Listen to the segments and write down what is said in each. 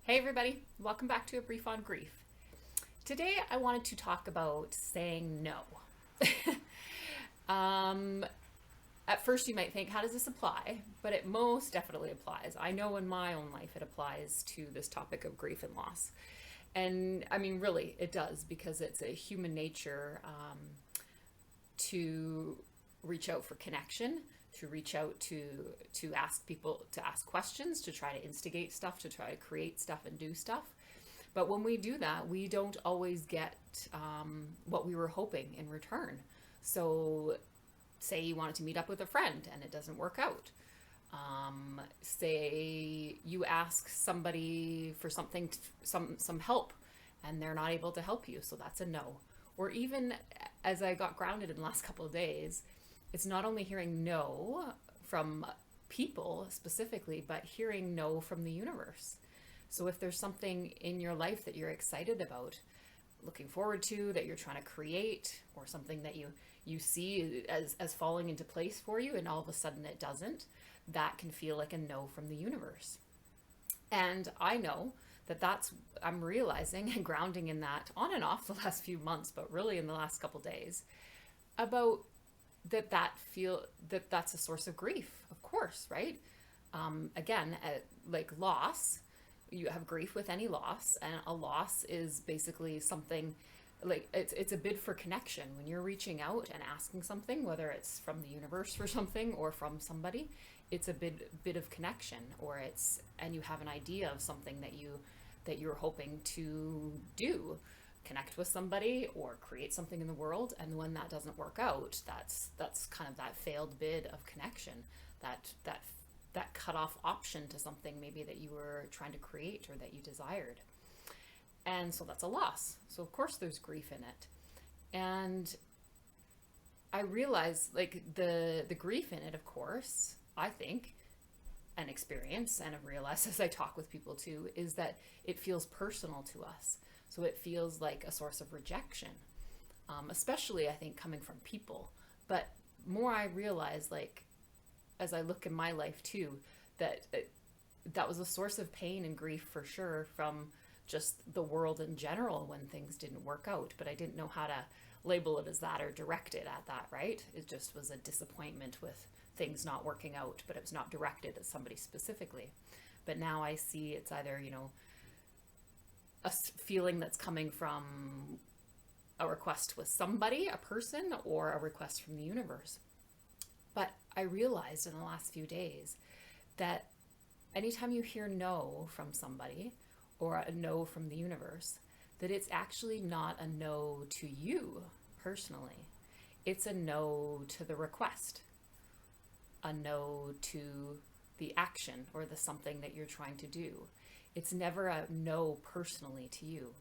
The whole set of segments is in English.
Hey everybody, welcome back to A Brief on Grief. Today I wanted to talk about saying no. um, at first you might think, how does this apply? But it most definitely applies. I know in my own life it applies to this topic of grief and loss. And I mean, really, it does because it's a human nature to reach out for connection, to reach out to ask people, to ask questions, to try to instigate stuff, to try to create stuff and do stuff. But when we do that, we don't always get what we were hoping in return. So, say you wanted to meet up with a friend and it doesn't work out. Say you ask somebody for something, some help, and they're not able to help you, so that's a no. Or even as I got grounded in the last couple of days, it's not only hearing no from people specifically, but hearing no from the universe. So if there's something in your life that you're excited about, looking forward to, that you're trying to create, or something that you see as falling into place for you, and all of a sudden it doesn't, that can feel like a no from the universe. And I know I'm realizing and grounding in that on and off the last few months, but really in the last couple days, about that's a source of grief, of course, right? Again, like loss, you have grief with any loss, and a loss is basically something like it's a bid for connection. When you're reaching out and asking something, whether it's from the universe for something or from somebody, it's a bit of connection, or it's and you have an idea of something that you're hoping to do, connect with somebody or create something in the world. And when that doesn't work out, that's kind of that failed bid of connection, that cut off option to something maybe that you were trying to create or that you desired. And so that's a loss. So of course there's grief in it. And I realize like the grief in it, of course, I think, and experience and have realized as I talk with people too, is that it feels personal to us. So it feels like a source of rejection, especially I think coming from people. But more I realize, like as I look in my life too, that was a source of pain and grief for sure, from just the world in general when things didn't work out. But I didn't know how to label it as that or direct it at that, right? It just was a disappointment with things not working out, but it was not directed at somebody specifically. But now I see it's either, a feeling that's coming from a request with somebody, a person, or a request from the universe. But I realized in the last few days that anytime you hear no from somebody or a no from the universe, that it's actually not a no to you personally. It's a no to the request, a no to the action or the something that you're trying to do. It's never a no personally to you.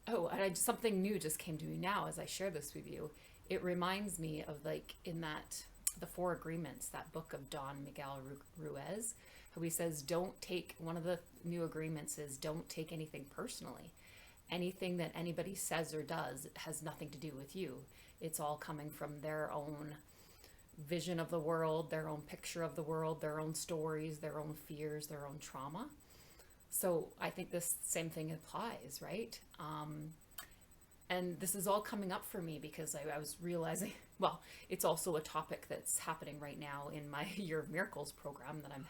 Oh, and something new just came to me now as I share this with you. It reminds me of like in that the Four Agreements, that book of Don Miguel Ruiz, how he says, don't take, one of the new agreements is don't take anything personally. Anything that anybody says or does has nothing to do with you. It's all coming from their own vision of the world, their own picture of the world, their own stories, their own fears, their own trauma. So I think this same thing applies, right? And this is all coming up for me because I was realizing, well, it's also a topic that's happening right now in my Year of Miracles program that I'm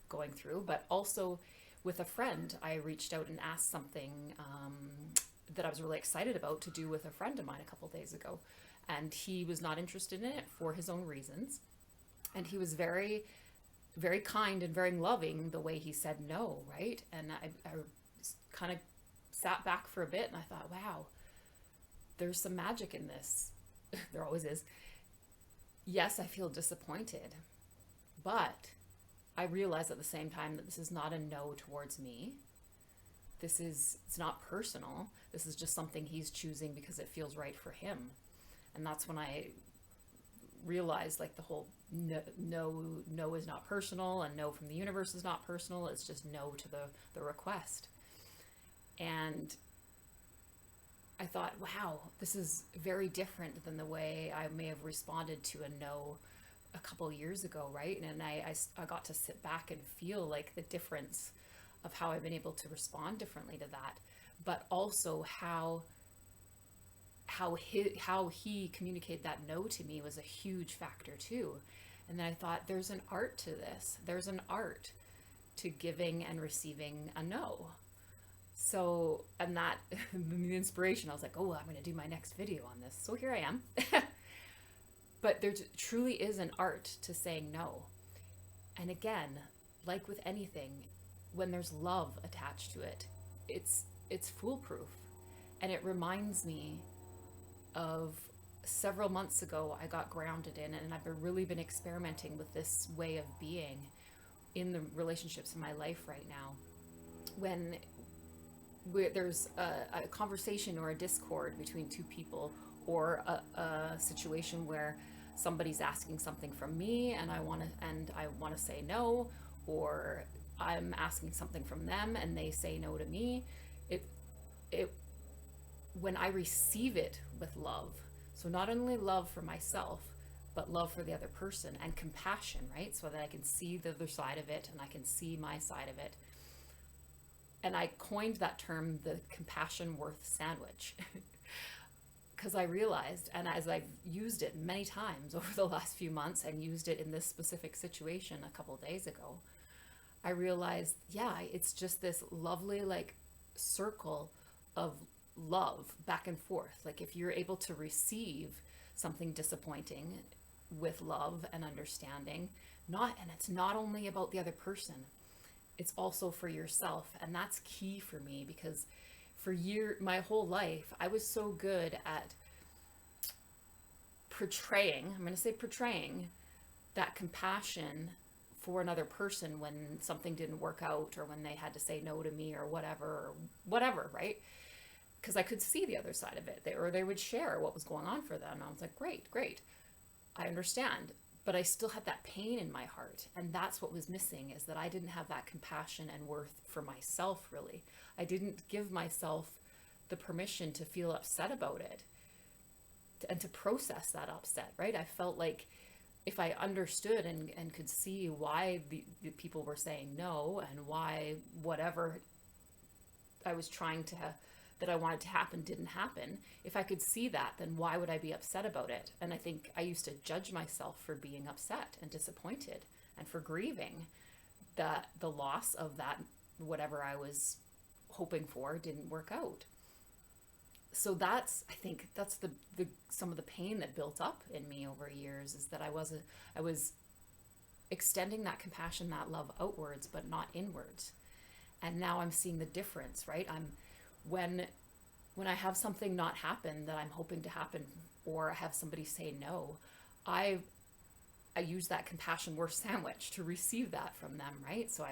going through, but also with a friend, I reached out and asked something that I was really excited about to do with a friend of mine a couple days ago. And he was not interested in it for his own reasons. And he was very, very kind and very loving the way he said no, right? And I kind of sat back for a bit and I thought, wow, there's some magic in this. There always is. Yes, I feel disappointed, but I realize at the same time that this is not a no towards me. It's not personal. This is just something he's choosing because it feels right for him. And that's when I realized like the whole no is not personal, and no from the universe is not personal. It's just no to the request. And I thought, wow, this is very different than the way I may have responded to a no a couple years ago, right? And I got to sit back and feel like the difference of how I've been able to respond differently to that, but also how he communicated that no to me was a huge factor too. And then I thought, there's an art to this. There's an art to giving and receiving a no. So, and that, the inspiration, I was like, oh, I'm going to do my next video on this. So here I am. But there truly is an art to saying no. And again, like with anything, when there's love attached to it, it's foolproof. And it reminds me of several months ago, I got grounded in, and I've really been experimenting with this way of being in the relationships in my life right now. When there's a conversation or a discord between two people, or a situation where somebody's asking something from me and I want to say no, or I'm asking something from them and they say no to me, it when I receive it with love, so not only love for myself, but love for the other person and compassion, right? So that I can see the other side of it and I can see my side of it. And I coined that term, the compassion worth sandwich, because I realized, and as I've used it many times over the last few months and used it in this specific situation a couple of days ago, I realized, yeah, it's just this lovely like circle of love back and forth. Like if you're able to receive something disappointing with love and understanding, and it's not only about the other person, it's also for yourself. And that's key for me, because for my whole life, I was so good at portraying that compassion for another person when something didn't work out, or when they had to say no to me, or whatever, right? Because I could see the other side of it. They would share what was going on for them. And I was like, great. I understand. But I still had that pain in my heart. And that's what was missing, is that I didn't have that compassion and worth for myself, really. I didn't give myself the permission to feel upset about it and to process that upset, right? I felt like if I understood and could see why the people were saying no, and why whatever I was trying to that I wanted to happen didn't happen, if I could see that, then why would I be upset about it? And I think I used to judge myself for being upset and disappointed and for grieving that the loss of that, whatever I was hoping for, didn't work out. So I think that's the some of the pain that built up in me over years, is that I was extending that compassion, that love outwards, but not inwards. And now I'm seeing the difference, right? When I have something not happen that I'm hoping to happen, or I have somebody say no, I use that compassion worth sandwich to receive that from them, right? So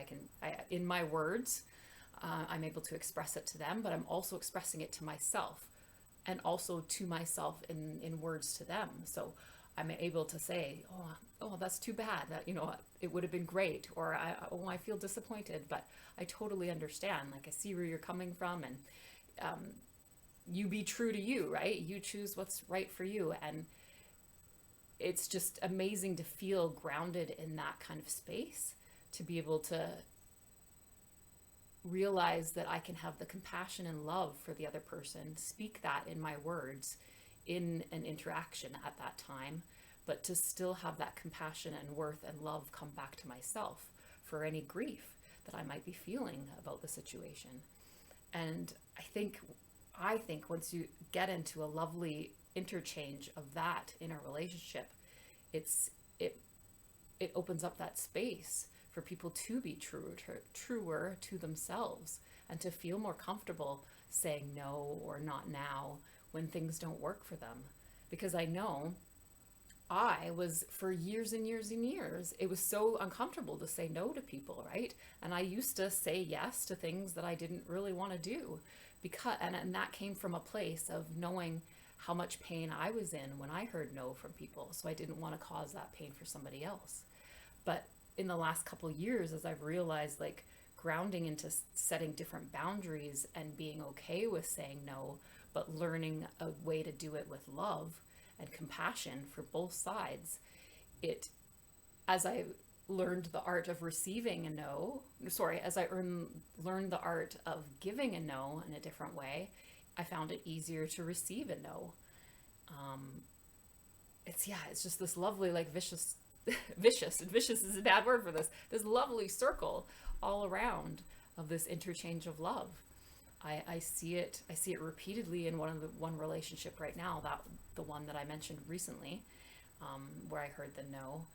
in my words, I'm able to express it to them, but I'm also expressing it to myself, and also to myself in words to them. So I'm able to say, oh, that's too bad. That, it would have been great. Or I feel disappointed, but I totally understand. Like, I see where you're coming from, and you be true to you, right? You choose what's right for you. And it's just amazing to feel grounded in that kind of space, to be able to realize that I can have the compassion and love for the other person, speak that in my words in an interaction at that time, but to still have that compassion and worth and love come back to myself for any grief that I might be feeling about the situation. And I think once you get into a lovely interchange of that in a relationship, it opens up that space for people to be truer to themselves, and to feel more comfortable saying no or not now when things don't work for them. Because I know I was, for years and years and years, it was so uncomfortable to say no to people, right? And I used to say yes to things that I didn't really want to do, and that came from a place of knowing how much pain I was in when I heard no from people. So I didn't want to cause that pain for somebody else. But in the last couple of years, as I've realized, like, grounding into setting different boundaries and being okay with saying no, but learning a way to do it with love and compassion for both sides, as I learned the art of receiving a no, sorry, as I learned the art of giving a no in a different way, I found it easier to receive a no. Um, it's just this lovely, like vicious, vicious is a bad word for this lovely circle all around of this interchange of love. I see it repeatedly in one relationship right now, that the one that I mentioned recently, where I heard the no,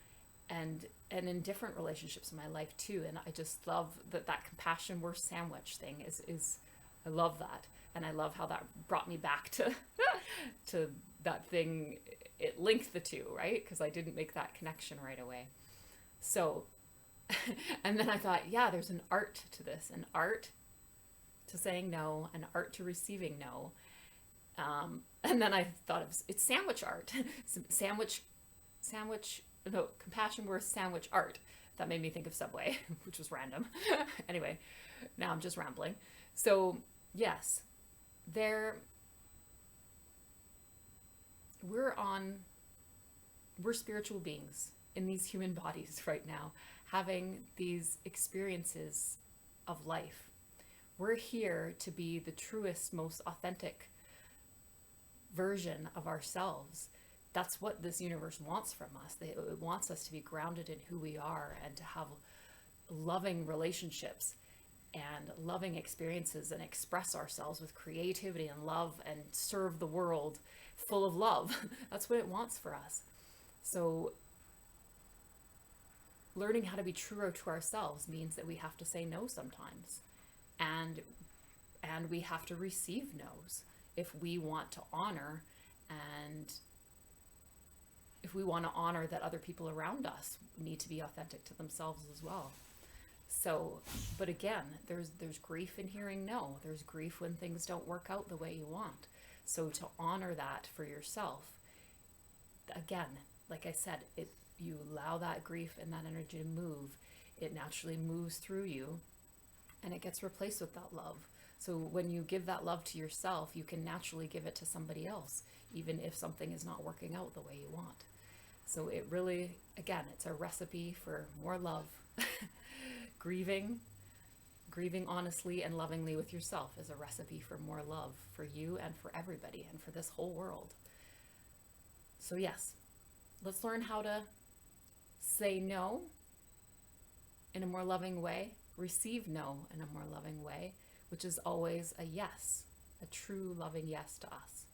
and in different relationships in my life too. And I just love that compassion worth sandwich thing is I love that, and I love how that brought me back to to that thing. It linked the two, right? Because I didn't make that connection right away. So, and then I thought, yeah, there's an art to this, an art to saying no, an art to receiving no. And then I thought it's sandwich art, sandwich, no, compassion worth sandwich art. That made me think of Subway, which was random. Anyway, now I'm just rambling. So yes, there, we're on, we're spiritual beings in these human bodies right now, having these experiences of life. We're here to be the truest, most authentic version of ourselves. That's what this universe wants from us. It wants us to be grounded in who we are and to have loving relationships and loving experiences and express ourselves with creativity and love and serve the world full of love. That's what it wants for us. So learning how to be truer to ourselves means that we have to say no sometimes, and we have to receive no's if we want to honor, and if we want to honor that other people around us need to be authentic to themselves as well. So, but again, there's grief in hearing no. There's grief when things don't work out the way you want. So to honor that for yourself, again, like I said, you allow that grief and that energy to move. It naturally moves through you, and it gets replaced with that love. So when you give that love to yourself, you can naturally give it to somebody else, even if something is not working out the way you want. So it really, again, it's a recipe for more love. Grieving honestly and lovingly with yourself is a recipe for more love for you and for everybody and for this whole world. So yes, let's learn how to say no in a more loving way, receive no in a more loving way, which is always a yes, a true loving yes to us.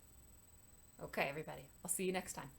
Okay, everybody, I'll see you next time.